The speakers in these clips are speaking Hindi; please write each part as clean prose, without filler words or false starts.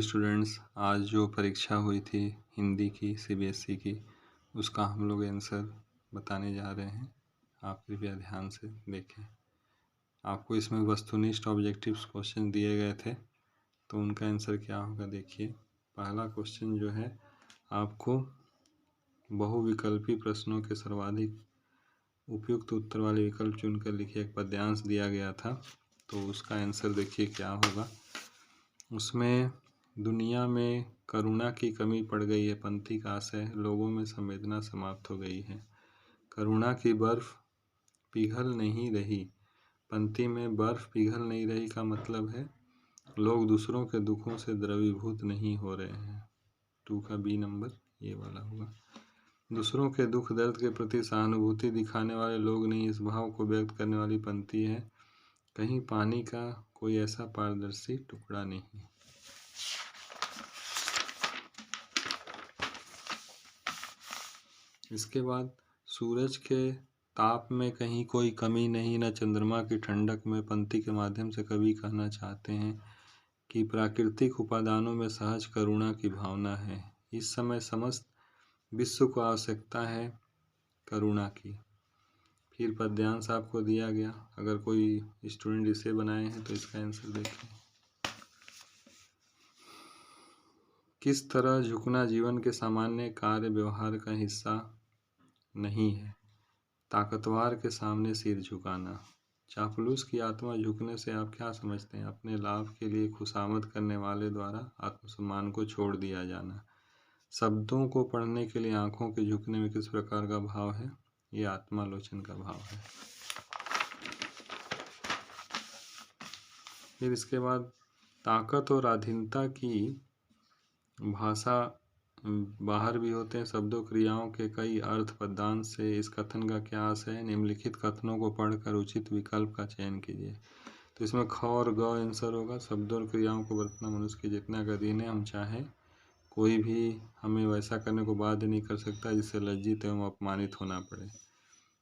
स्टूडेंट्स, आज जो परीक्षा हुई थी हिंदी की सीबीएसई की, उसका हम लोग आंसर बताने जा रहे हैं। आप कृपया ध्यान से देखें। आपको इसमें वस्तुनिष्ठ ऑब्जेक्टिव्स क्वेश्चन दिए गए थे, तो उनका आंसर क्या होगा देखिए। पहला क्वेश्चन जो है, आपको बहुविकल्पी प्रश्नों के सर्वाधिक उपयुक्त उत्तर वाले विकल्प चुनकर लिखिए। एक पद्यांश दिया गया था, तो उसका आंसर देखिए क्या होगा। उसमें दुनिया में करुणा की कमी पड़ गई है, पंथी का आशय है, लोगों में संवेदना समाप्त हो गई है। करुणा की बर्फ पिघल नहीं रही, पंक्ति में बर्फ पिघल नहीं रही का मतलब है लोग दूसरों के दुखों से द्रवीभूत नहीं हो रहे हैं। 2 का बी नंबर ये वाला होगा। दूसरों के दुख दर्द के प्रति सहानुभूति दिखाने वाले लोग नहीं, इस भाव को व्यक्त करने वाली पंक्ति है, कहीं पानी का कोई ऐसा पारदर्शी टुकड़ा नहीं। इसके बाद, सूरज के ताप में कहीं कोई कमी नहीं, न चंद्रमा की ठंडक में, पंक्ति के माध्यम से कवि कहना चाहते हैं कि प्राकृतिक उपादानों में सहज करुणा की भावना है। इस समय समस्त विश्व को आवश्यकता है करुणा की। फिर पद्यांश आपको दिया गया, अगर कोई स्टूडेंट इसे बनाए हैं तो इसका आंसर देखें। किस तरह झुकना जीवन के सामान्य कार्य व्यवहार का हिस्सा नहीं है, ताकतवर के सामने सिर झुकाना। चापलूस की आत्मा झुकने से आप क्या समझते हैं? अपने लाभ के लिए खुशामद करने वाले द्वारा आत्मसम्मान को छोड़ दिया जाना। शब्दों को पढ़ने के लिए आंखों के झुकने में किस प्रकार का भाव है? ये आत्मालोचन का भाव है। फिर इसके बाद, ताकत और अधीनता की भाषा बाहर भी होते हैं, शब्दों क्रियाओं के कई अर्थ पद्यांश से इस कथन का क्या आशय है? निम्नलिखित कथनों को पढ़कर उचित विकल्प का चयन कीजिए। तो इसमें ख और ग आंसर होगा। शब्दों और क्रियाओं को बरतना मनुष्य के जितना का अधीन है, हम चाहें कोई भी हमें वैसा करने को बाध्य नहीं कर सकता जिससे लज्जित एवं अपमानित होना पड़े।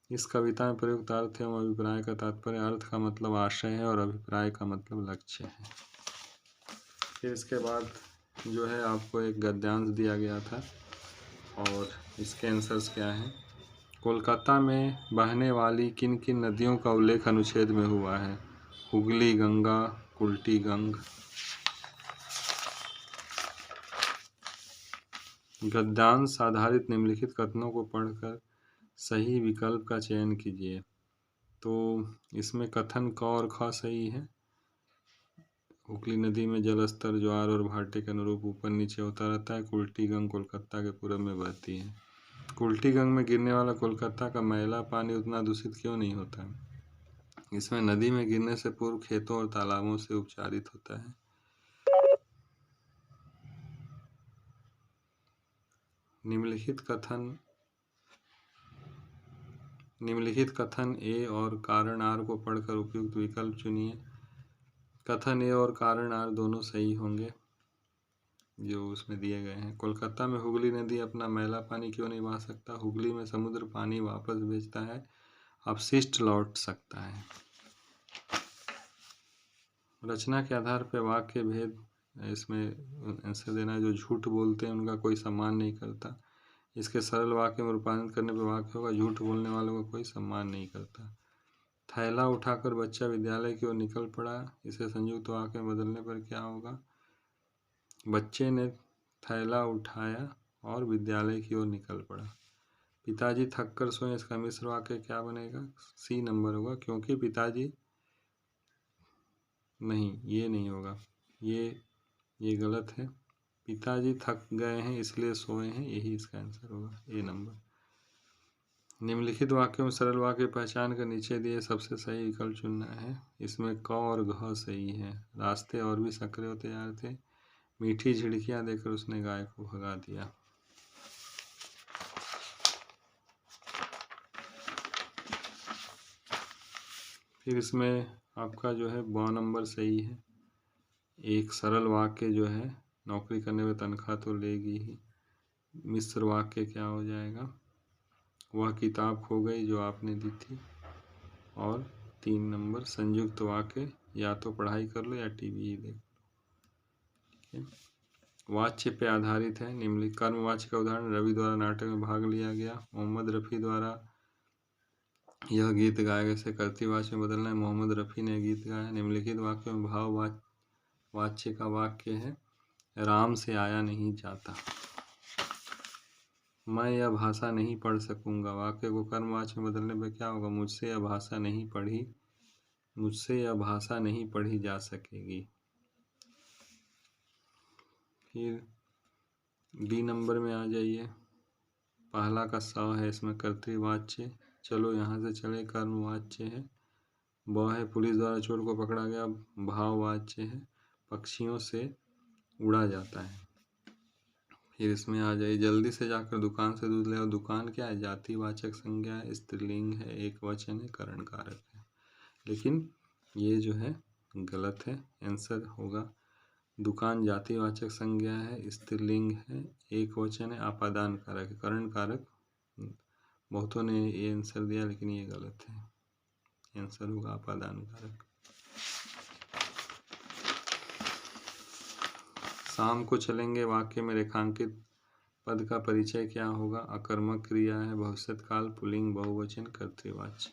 इस कविता में प्रयुक्त अर्थ एवं अभिप्राय का तात्पर्य, अर्थ का मतलब आशय है और अभिप्राय का मतलब लक्ष्य है। फिर इसके बाद जो है, आपको एक गद्यांश दिया गया था और इसके आंसर्स क्या हैं। कोलकाता में बहने वाली किन किन नदियों का उल्लेख अनुच्छेद में हुआ है? हुगली, गंगा, कुल्टी गंग। गद्यांश आधारित निम्नलिखित कथनों को पढ़कर सही विकल्प का चयन कीजिए। तो इसमें कथन क और ख सही है। हुगली नदी में जलस्तर ज्वार और भाटे के अनुरूप ऊपर नीचे होता रहता है। कुल्टी गंग कोलकाता के पूरब में बहती है। कुल्टी गंग में गिरने वाला कोलकाता का मैला पानी उतना दूषित क्यों नहीं होता है? इसमें नदी में गिरने से पूर्व खेतों और तालाबों से उपचारित होता है। निम्नलिखित कथन ए और कारण आर को पढ़कर उपयुक्त विकल्प चुनिए। कथन ए और कारण आर दोनों सही होंगे जो उसमें दिए गए हैं। कोलकाता में हुगली नदी अपना मैला पानी क्यों नहीं बहा सकता? हुगली में समुद्र पानी वापस भेजता है, अपशिष्ट लौट सकता है। रचना के आधार पर वाक्य भेद, इसमें आंसर देना है। जो झूठ बोलते हैं उनका कोई सम्मान नहीं करता। इसके सरल वाक्य में रूपांतरित करने पर वाक्य होगा, झूठ बोलने वालों का कोई सम्मान नहीं करता। थैला उठाकर बच्चा विद्यालय की ओर निकल पड़ा, इसे संयुक्त वाक्य में बदलने पर क्या होगा? बच्चे ने थैला उठाया और विद्यालय की ओर निकल पड़ा। पिताजी थक कर सोए, इसका मिश्र वाक्य क्या बनेगा? सी नंबर होगा, क्योंकि पिताजी नहीं, ये नहीं होगा, ये गलत है। पिताजी थक गए हैं इसलिए सोए हैं, यही इसका आंसर होगा, ए नंबर। निम्नलिखित वाक्यों में सरल वाक्य पहचान कर नीचे दिए सबसे सही विकल्प चुनना है। इसमें क और घ सही है। रास्ते और भी संकरे होते जा रहे थे, मीठी झिड़कियां देकर उसने गाय को भगा दिया। फिर इसमें आपका जो है ब नंबर सही है। एक सरल वाक्य जो है, नौकरी करने में तनख्वाह तो लेगी ही। मिश्र वाक्य क्या हो जाएगा? वह किताब खो गई जो आपने दी थी। और 3 नंबर संयुक्त वाक्य, या तो पढ़ाई कर लो या टीवी ही देख लो। ठीक है। वाच्य पे आधारित है। निम्नलिखित कर्मवाच्य का उदाहरण रवि द्वारा नाटक में भाग लिया गया। मोहम्मद रफ़ी द्वारा यह गीत गाया गया। इसे कर्तृवाच्य में बदलना है। मोहम्मद रफ़ी ने गीत गाया। निम्नलिखित वाक्यों में भाव वाच्य का वाक्य है राम से आया नहीं जाता। मैं यह भाषा नहीं पढ़ सकूंगा। वाक्य को कर्मवाच्य में बदलने पर क्या होगा? मुझसे यह भाषा नहीं पढ़ी जा सकेगी। फिर डी नंबर में आ जाइए। पहला का स है, इसमें कर्तृवाच्य। चलो यहाँ से चले, कर्मवाच्य है। ब है, पुलिस द्वारा चोर को पकड़ा गया। भाववाच्य है, पक्षियों से उड़ा जाता है। फिर इसमें आ जाइए, जल्दी से जाकर दुकान से दूध ले आओ। दुकान क्या है? जातिवाचक संज्ञा है, स्त्रीलिंग है, एक वचन है, करण कारक है। लेकिन ये जो है गलत है। आंसर होगा दुकान जातिवाचक संज्ञा है, स्त्रीलिंग है, एक वचन है, आपादान कारक है। करण कारक बहुतों ने ये आंसर दिया, लेकिन ये गलत है। आंसर होगा आपादान कारक। शाम को चलेंगे। वाक्य में रेखांकित पद का परिचय क्या होगा? अकर्मक क्रिया है, भविष्यत काल, पुल्लिंग, बहुवचन, कर्तृवाच्य।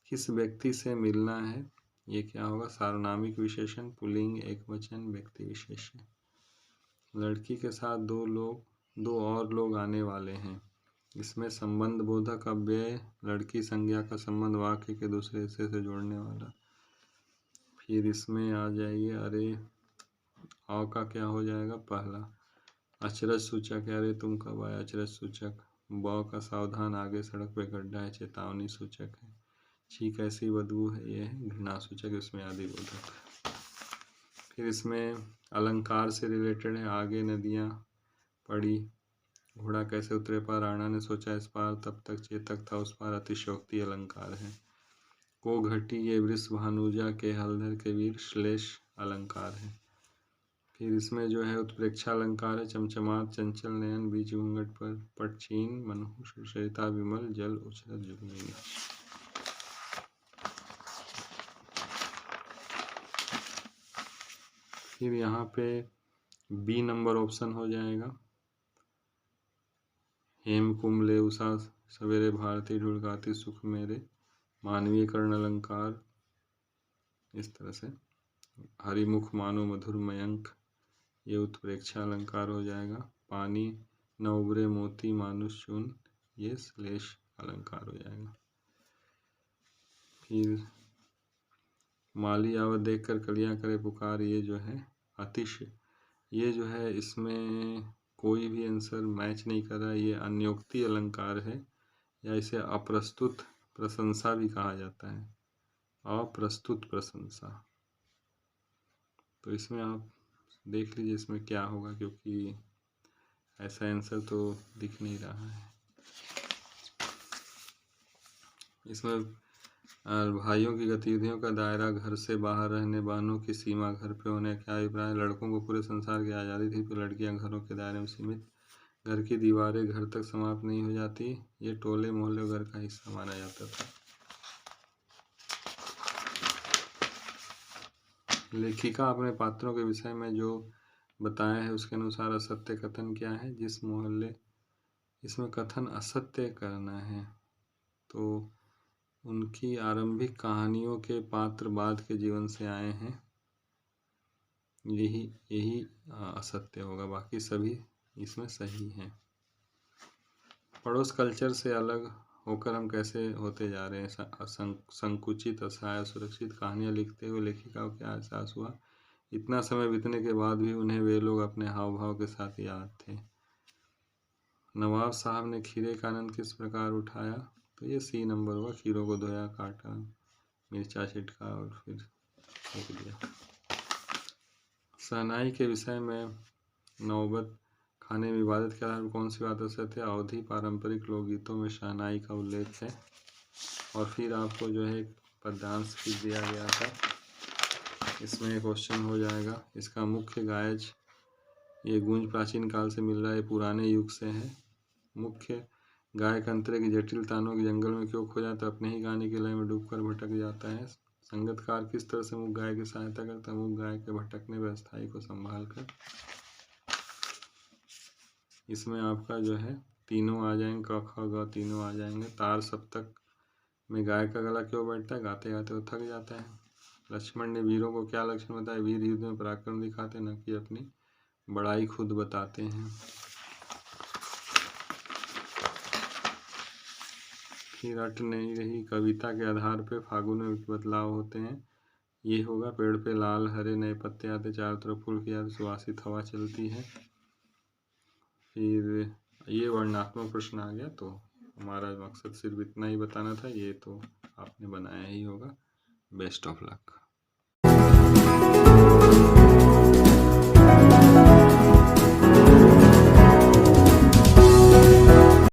किस व्यक्ति से मिलना है? ये क्या होगा? सार्वनामिक विशेषण, पुल्लिंग, एक वचन, व्यक्ति विशेषण। लड़की के साथ दो और लोग आने वाले हैं। इसमें संबंध बोधक अव्यय, लड़की संज्ञा का संबंध वाक्य के दूसरे हिस्से से जोड़ने वाला। फिर इसमें आ जाइए, अरे अ का क्या हो जाएगा? पहला अचरज सूचक है, अरे तुम कब आए, अचरज सूचक। ब का सावधान, आगे सड़क पे गड्ढा है, चेतावनी सूचक है। छी कैसी बदबू है, ये है घृणा सूचक, इसमें आदि बोधक। फिर इसमें अलंकार से रिलेटेड है, आगे नदियाँ पड़ी, घोड़ा कैसे उतरे पार, राणा ने सोचा इस पार, तब तक चेतक था उस पार, अतिशयोक्ति अलंकार है। को घटी, ये वृष भानुजा के हलधर के वीर, श्लेष अलंकार है। फिर इसमें जो है उत्प्रेक्षा अलंकार है, चमचमात, चंचल नयन, बीच घूंघट पर, पटचीन, मनहूस, सुचरिता, विमल, जल उछलत जुगमिनी। फिर यहाँ पे बी नंबर ऑप्शन हो जाएगा। हेम कुंभले उषा सवेरे भारती ढुलकाती सुख मेरे, मानवीय कर्ण अलंकार, इस तरह से। हरिमुख मानो मधुर मयंक, ये उत्प्रेक्षा अलंकार हो जाएगा। पानी न उबरे मोती मानुष चून, ये श्लेष अलंकार हो जाएगा। फिर माली आवत देख कर कलियां करे पुकार, ये जो है अतिशय, ये जो है इसमें कोई भी आंसर मैच नहीं कर रहा है। ये अन्योक्ति अलंकार है, या इसे अप्रस्तुत प्रशंसा भी कहा जाता है, अप्रस्तुत प्रशंसा। तो इसमें आप देख लीजिए इसमें क्या होगा, क्योंकि ऐसा आंसर तो दिख नहीं रहा है। इसमें भाइयों की गतिविधियों का दायरा, घर से बाहर रहने, बहनों की सीमा, घर पे होने, क्या अभिप्राय? लड़कों को पूरे संसार की आज़ादी थी, तो लड़कियां घरों के दायरे में सीमित। घर की दीवारें घर तक समाप्त नहीं हो जाती, ये टोले मोहल्ले घर का हिस्सा माना जाता था। लेखिका अपने पात्रों के विषय में जो बताया है उसके अनुसार असत्य कथन क्या है? जिस मोहल्ले, इसमें कथन असत्य करना है, तो उनकी आरंभिक कहानियों के पात्र बाद के जीवन से आए हैं, यही असत्य होगा, बाकी सभी इसमें सही हैं। पड़ोस कल्चर से अलग होकर हम कैसे होते जा रहे हैं? संकुचित, असहाय, सुरक्षित। कहानियाँ लिखते हुए लेखिका को क्या एहसास हुआ? इतना समय बीतने के बाद भी उन्हें वे लोग अपने हाव भाव के साथ याद थे। नवाब साहब ने खीरे का आनंद किस प्रकार उठाया? तो ये सी नंबर हुआ, खीरों को धोया, काटा, मिर्चा छिटका और फिर फेंक दिया। शहनाई के विषय में नौबत खाने में विवादित के आधार पर कौन सी बात असत्य है? अवधी पारंपरिक लोकगीतों में शहनाई का उल्लेख है। और फिर आपको जो है एक पद्यांश भी दिया गया था, इसमें क्वेश्चन हो जाएगा। इसका मुख्य गायज, ये गूंज प्राचीन काल से मिल रहा है, पुराने युग से है। मुख्य गायक अंतरे की जटिल तानों के जंगल में क्यों खो जाता है? अपने ही गाने की लय में डूबकर भटक जाता है। संगतकार किस तरह से मुख गायक की सहायता करता है? मुख गायक के भटकने व स्थायी को संभाल कर। इसमें आपका जो है तीनों आ जाएंगे, क ख ग तीनों आ जाएंगे। तार सप्तक में गाय का गला क्यों बैठता है? गाते गाते वो थक जाता है। लक्ष्मण ने वीरों को क्या लक्षण बताया? वीर युद्ध में पराक्रम दिखाते, न कि अपनी बड़ाई खुद बताते हैं। फिर अट नहीं रही कविता के आधार पे फागुन में बदलाव होते हैं। ये होगा पेड़ पे लाल हरे नए पत्ते आते, चारों तरफ फूल की याद सुवासित हवा चलती है। फिर ये वर्णनात्मक प्रश्न आ गया। तो हमारा मकसद सिर्फ इतना ही बताना था, ये तो आपने बनाया ही होगा। Best of luck.